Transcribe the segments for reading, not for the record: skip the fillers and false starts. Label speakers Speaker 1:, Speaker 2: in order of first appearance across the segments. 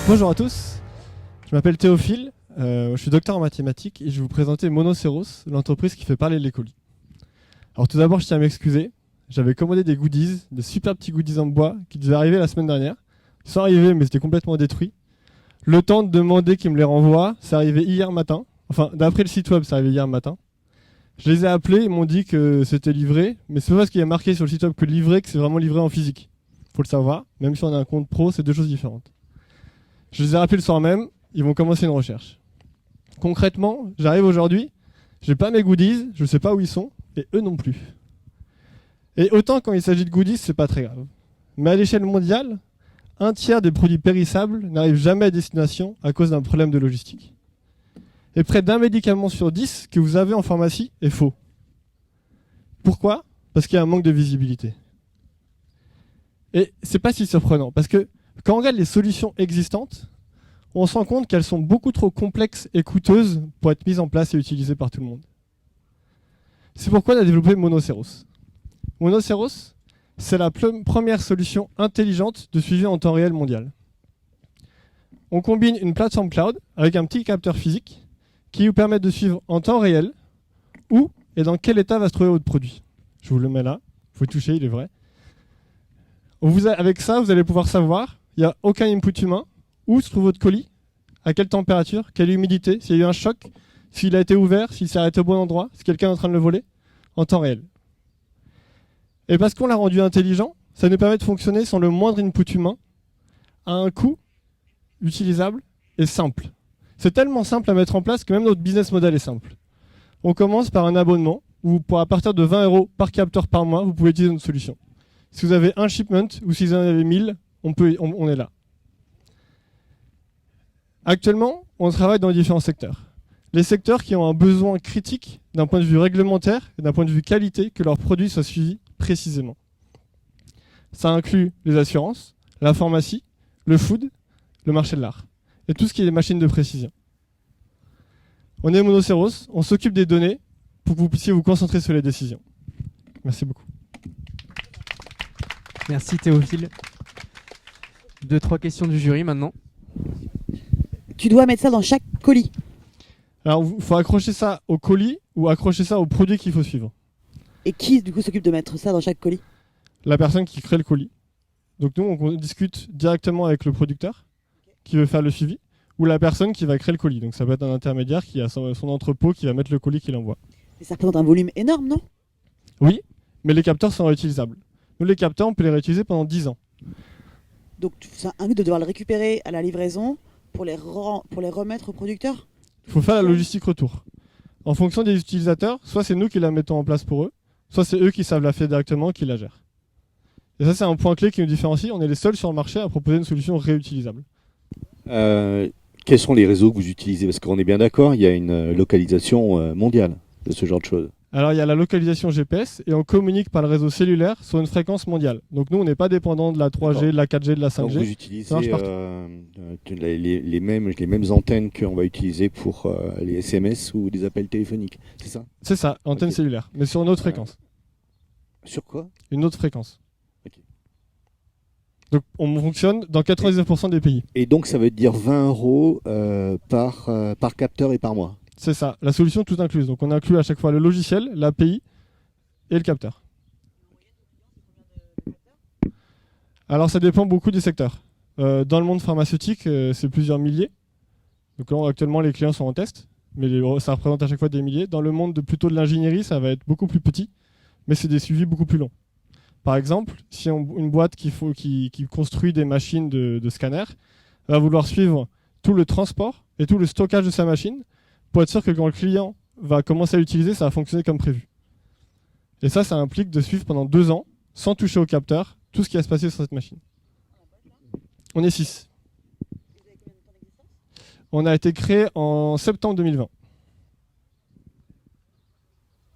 Speaker 1: Bonjour à tous, je m'appelle Théophile, je suis docteur en mathématiques et je vais vous présenter Monoceros, l'entreprise qui fait parler les colis. Alors tout d'abord, je tiens à m'excuser, j'avais commandé des goodies, des super petits goodies en bois qui devaient arriver la semaine dernière. Ils sont arrivés mais c'était complètement détruit. Le temps de demander qu'ils me les renvoient, c'est arrivé hier matin, enfin d'après le site web, c'est arrivé hier matin. Je les ai appelés, ils m'ont dit que c'était livré, mais c'est pas parce qu'il y a marqué sur le site web que livré que c'est vraiment livré en physique. Faut le savoir, même si on a un compte pro, c'est deux choses différentes. Je les ai rappelés le soir même, ils vont commencer une recherche. Concrètement, j'arrive aujourd'hui, j'ai pas mes goodies, je sais pas où ils sont, et eux non plus. Et autant quand il s'agit de goodies, c'est pas très grave. Mais à l'échelle mondiale, un tiers des produits périssables n'arrivent jamais à destination à cause d'un problème de logistique. Et près d'un médicament sur 10 que vous avez en pharmacie est faux. Pourquoi ? Parce qu'il y a un manque de visibilité. Et c'est pas si surprenant, parce que quand on regarde les solutions existantes, on se rend compte qu'elles sont beaucoup trop complexes et coûteuses pour être mises en place et utilisées par tout le monde. C'est pourquoi on a développé Monoceros. Monoceros, c'est la première solution intelligente de suivi en temps réel mondial. On combine une plateforme cloud avec un petit capteur physique qui vous permet de suivre en temps réel où et dans quel état va se trouver votre produit. Je vous le mets là, vous touchez, il est vrai. Avec ça, vous allez pouvoir savoir, il n'y a aucun input humain, où se trouve votre colis, à quelle température, quelle humidité, s'il y a eu un choc, s'il a été ouvert, s'il s'est arrêté au bon endroit, si quelqu'un est en train de le voler, en temps réel. Et parce qu'on l'a rendu intelligent, ça nous permet de fonctionner sans le moindre input humain, à un coût utilisable et simple. C'est tellement simple à mettre en place que même notre business model est simple. On commence par un abonnement, où à partir de 20 € par capteur par mois, vous pouvez utiliser notre solution. Si vous avez un shipment ou si vous en avez 1000, on est là. Actuellement, on travaille dans différents secteurs. Les secteurs qui ont un besoin critique d'un point de vue réglementaire et d'un point de vue qualité que leurs produits soient suivis précisément. Ça inclut les assurances, la pharmacie, le food, le marché de l'art et tout ce qui est des machines de précision. On est Monoceros, on s'occupe des données pour que vous puissiez vous concentrer sur les décisions. Merci beaucoup.
Speaker 2: Merci Théophile. 2-3 questions du jury maintenant.
Speaker 3: Tu dois mettre ça dans chaque colis.
Speaker 1: Alors, il faut accrocher ça au colis ou accrocher ça au produit qu'il faut suivre.
Speaker 3: Et qui, du coup, s'occupe de mettre ça dans chaque colis ?
Speaker 1: La personne qui crée le colis. Donc nous, on discute directement avec le producteur qui veut faire le suivi ou la personne qui va créer le colis. Donc ça peut être un intermédiaire qui a son entrepôt qui va mettre le colis qu'il envoie.
Speaker 3: Et ça représente un volume énorme, non ?
Speaker 1: Oui, mais les capteurs sont réutilisables. Nous, les capteurs, on peut les réutiliser pendant 10 ans.
Speaker 3: Donc ça inclut de devoir le récupérer à la livraison pour les remettre au producteur ?
Speaker 1: Il faut faire la logistique retour. En fonction des utilisateurs, soit c'est nous qui la mettons en place pour eux, soit c'est eux qui savent la faire directement, qui la gèrent. Et ça, c'est un point clé qui nous différencie. On est les seuls sur le marché à proposer une solution réutilisable.
Speaker 4: Quels sont les réseaux que vous utilisez ? Parce qu'on est bien d'accord, il y a une localisation mondiale de ce genre de choses.
Speaker 1: Alors, il y a la localisation GPS et on communique par le réseau cellulaire sur une fréquence mondiale. Donc, nous, on n'est pas dépendant de la 3G, de la 4G, de la 5G.
Speaker 4: Donc, vous utilisez les mêmes antennes qu'on va utiliser pour les SMS ou des appels téléphoniques, c'est ça ?
Speaker 1: C'est ça, antenne cellulaire, mais sur une autre fréquence.
Speaker 4: Sur quoi ?
Speaker 1: Une autre fréquence.
Speaker 4: Ok.
Speaker 1: Donc, on fonctionne dans 99% des pays.
Speaker 4: Et donc, ça veut dire 20 € par capteur et par mois ?
Speaker 1: C'est ça, la solution tout incluse. Donc on inclut à chaque fois le logiciel, l'API et le capteur. Alors ça dépend beaucoup des secteurs. Dans le monde pharmaceutique, c'est plusieurs milliers. Donc là, actuellement, les clients sont en test, mais ça représente à chaque fois des milliers. Dans le monde plutôt de l'ingénierie, ça va être beaucoup plus petit, mais c'est des suivis beaucoup plus longs. Par exemple, si une boîte qui construit des machines de scanner va vouloir suivre tout le transport et tout le stockage de sa machine, pour être sûr que quand le client va commencer à l'utiliser, ça va fonctionner comme prévu. Et ça implique de suivre pendant 2 ans, sans toucher au capteur, tout ce qui va se passer sur cette machine. On est 6. On a été créé en septembre 2020.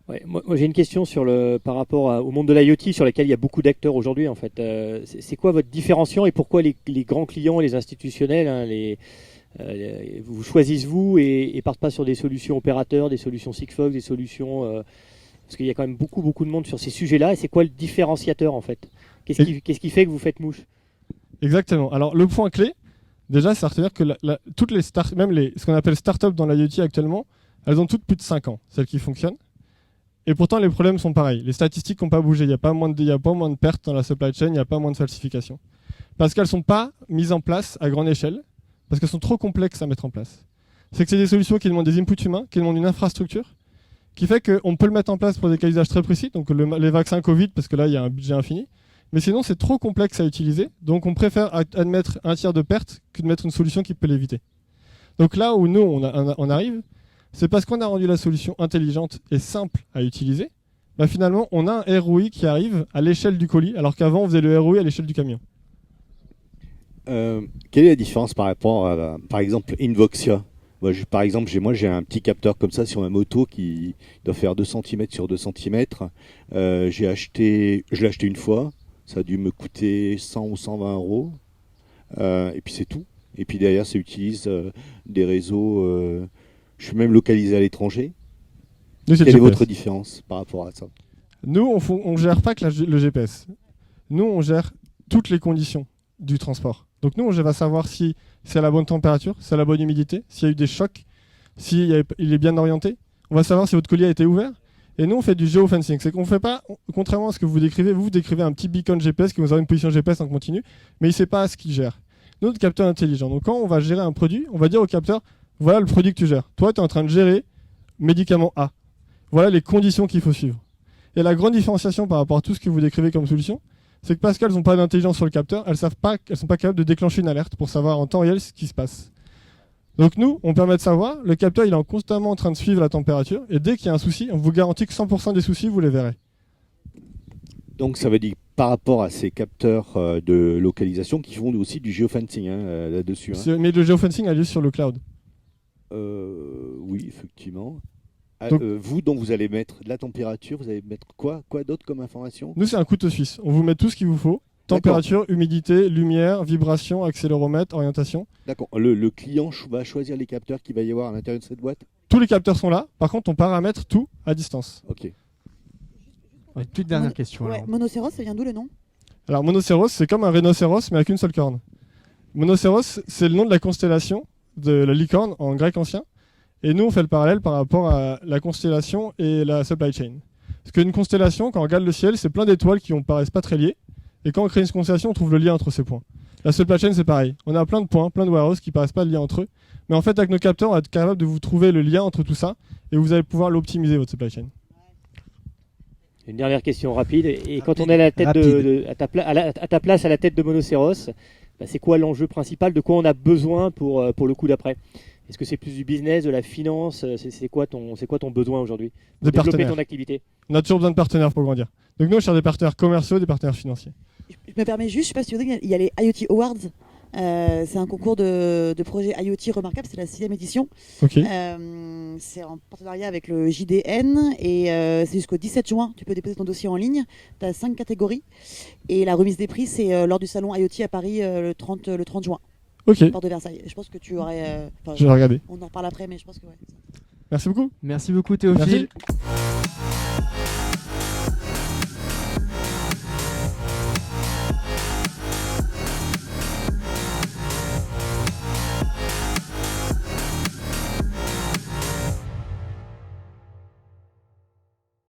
Speaker 5: Ouais, moi j'ai une question par rapport au monde de l'IoT sur lequel il y a beaucoup d'acteurs aujourd'hui. En fait. C'est quoi votre différenciation et pourquoi les grands clients, les institutionnels, hein, vous choisissez vous et partent pas sur des solutions opérateurs, des solutions Sigfox, des solutions parce qu'il y a quand même beaucoup de monde sur ces sujets-là. Et c'est quoi le différenciateur en fait ? Qu'est-ce qui fait que vous faites mouche ?
Speaker 1: Exactement. Alors le point clé, Déjà, c'est à retenir que toutes les ce qu'on appelle start-up dans l'IoT actuellement, elles ont toutes plus de 5 ans, celles qui fonctionnent. Et pourtant, les problèmes sont pareils. Les statistiques n'ont pas bougé. Il n'y a pas moins de pertes dans la supply chain, il n'y a pas moins de falsifications. Parce qu'elles ne sont pas mises en place à grande échelle, parce qu'elles sont trop complexes à mettre en place. C'est que c'est des solutions qui demandent des inputs humains, qui demandent une infrastructure, qui fait qu'on peut le mettre en place pour des cas d'usage très précis, donc les vaccins Covid, parce que là, il y a un budget infini. Mais sinon, c'est trop complexe à utiliser, donc on préfère admettre un tiers de perte que de mettre une solution qui peut l'éviter. Donc là où nous, on arrive, c'est parce qu'on a rendu la solution intelligente et simple à utiliser, bah finalement, on a un ROI qui arrive à l'échelle du colis, alors qu'avant, on faisait le ROI à l'échelle du camion.
Speaker 4: Quelle est la différence par rapport à, par exemple, Invoxia? Par exemple, j'ai un petit capteur comme ça sur ma moto qui doit faire 2 cm sur 2 cm. Je l'ai acheté une fois. Ça a dû me coûter 100 ou 120 euros. Et puis c'est tout. Et puis derrière, ça utilise des réseaux. Je suis même localisé à l'étranger. Quelle est votre différence par rapport à ça?
Speaker 1: Nous, on ne gère pas que le GPS. Nous, on gère toutes les conditions du transport. Donc nous, on va savoir si c'est à la bonne température, si c'est à la bonne humidité, s'il y a eu des chocs, s'il est bien orienté. On va savoir si votre colis a été ouvert. Et nous, on fait du geofencing. C'est qu'on fait pas, contrairement à ce que vous décrivez, vous décrivez un petit beacon GPS qui vous aura une position GPS en continu, mais il ne sait pas ce qu'il gère. Nous, notre capteur intelligent. Donc quand on va gérer un produit, on va dire au capteur, voilà le produit que tu gères. Toi, tu es en train de gérer médicament A. Voilà les conditions qu'il faut suivre. Et la grande différenciation par rapport à tout ce que vous décrivez comme solution, c'est que parce qu'elles n'ont pas d'intelligence sur le capteur, elles sont pas capables de déclencher une alerte pour savoir en temps réel ce qui se passe. Donc nous, on permet de savoir, le capteur il est constamment en train de suivre la température, et dès qu'il y a un souci, on vous garantit que 100% des soucis, vous les verrez.
Speaker 4: Donc ça veut dire par rapport à ces capteurs de localisation qui font aussi du geofencing là-dessus. Hein.
Speaker 1: Mais le geofencing a lieu sur le cloud.
Speaker 4: Oui, effectivement.
Speaker 1: Donc,
Speaker 4: vous allez mettre la température, vous allez mettre quoi d'autre comme information?
Speaker 1: Nous, c'est un couteau suisse. On vous met tout ce qu'il vous faut. Température, humidité, lumière, vibration, accéléromètre, orientation.
Speaker 4: D'accord. Le client va choisir les capteurs qu'il va y avoir à l'intérieur de cette boîte?
Speaker 1: Tous les capteurs sont là. Par contre, on paramètre tout à distance.
Speaker 4: Ok.
Speaker 2: Toute dernière question.
Speaker 3: Ouais, Monocéros, ça vient d'où le nom?
Speaker 1: Alors, monocéros, c'est comme un rhinocéros, mais avec une seule corne. Monocéros, c'est le nom de la constellation de la licorne en grec ancien. Et nous, on fait le parallèle par rapport à la constellation et la supply chain. Parce qu'une constellation, quand on regarde le ciel, c'est plein d'étoiles qui ne paraissent pas très liées. Et quand on crée une constellation, on trouve le lien entre ces points. La supply chain, c'est pareil. On a plein de points, plein de warehouses qui ne paraissent pas de lien entre eux. Mais en fait, avec nos capteurs, on va être capable de vous trouver le lien entre tout ça. Et vous allez pouvoir l'optimiser, votre supply chain.
Speaker 5: Une dernière question rapide. Et quand on est à la tête à ta place à la tête de Monocéros, bah, c'est quoi l'enjeu principal? De quoi on a besoin pour le coup d'après? Est-ce que c'est plus du business, de la finance? C'est quoi ton besoin aujourd'hui pour développer ton activité?
Speaker 1: On a toujours besoin de partenaires pour grandir. Donc nous, on cherche des partenaires commerciaux, des partenaires financiers.
Speaker 3: Je me permets juste, je sais pas si tu sais, il y a les IoT Awards. C'est un concours de projets IoT remarquables, c'est la 6e édition.
Speaker 1: Ok.
Speaker 3: C'est en partenariat avec le JDN et c'est jusqu'au 17 juin. Tu peux déposer ton dossier en ligne. Tu as 5 catégories. Et la remise des prix, c'est lors du salon IoT à Paris le 30 juin.
Speaker 1: Ok.
Speaker 3: Porte de Versailles. Je pense que tu aurais.
Speaker 1: Je vais regarder.
Speaker 3: On en reparle après, mais je pense que ouais.
Speaker 1: Merci beaucoup.
Speaker 2: Merci beaucoup Théophile.
Speaker 1: Merci.